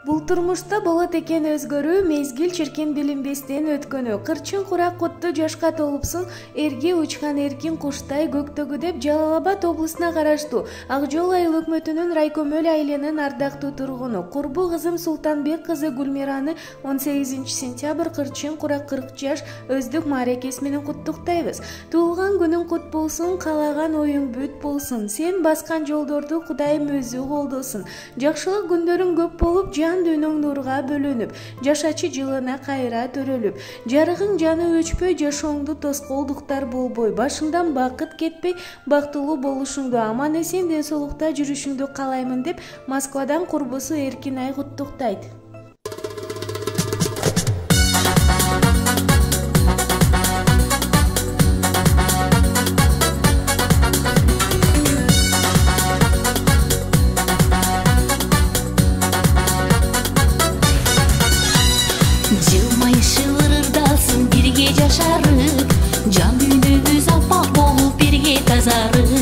Бул турмушта болот экен өзгөрүү, мезгил чиркин билинбестен өткөнү. Кырчын курак кутту жашка толупсун, эрге учкан эркин куштай көктөгү деп Жалал Абад облусуна караштуу Ак Жол айыл өкмөтүнүн Райкөмөл айылынын ардактуу тургуну курбу кызым Султанбек кызы Гүлмираны 18 сентябрь кырчын курак 40 жаш өздүк мааракеси менен куттуктайбыз. Туулган күнүң кут болсун, каалаган оюң бүт болсун. Сен баскан жолдорду Кудайым өзү колдосун. Жакшылык күндөрүң көп болуп, дүйнөң нурга бөлөнүп, жашачы жылына кайра төрөлүп, жарыгың жаны өчпөй, жашооңду тоскоолдуктар болбой, башыңдан бакыт кетпей, бактылуу болушуңду, аман эсен ден соолукта жүрүшүңдү каалаймын деп Москвадан курбусу Эркинай куттуктайт. Жылмайышы ырырдалсын бирге жашарып, жан дүйнөбүз аппак болуп бирге тазарып.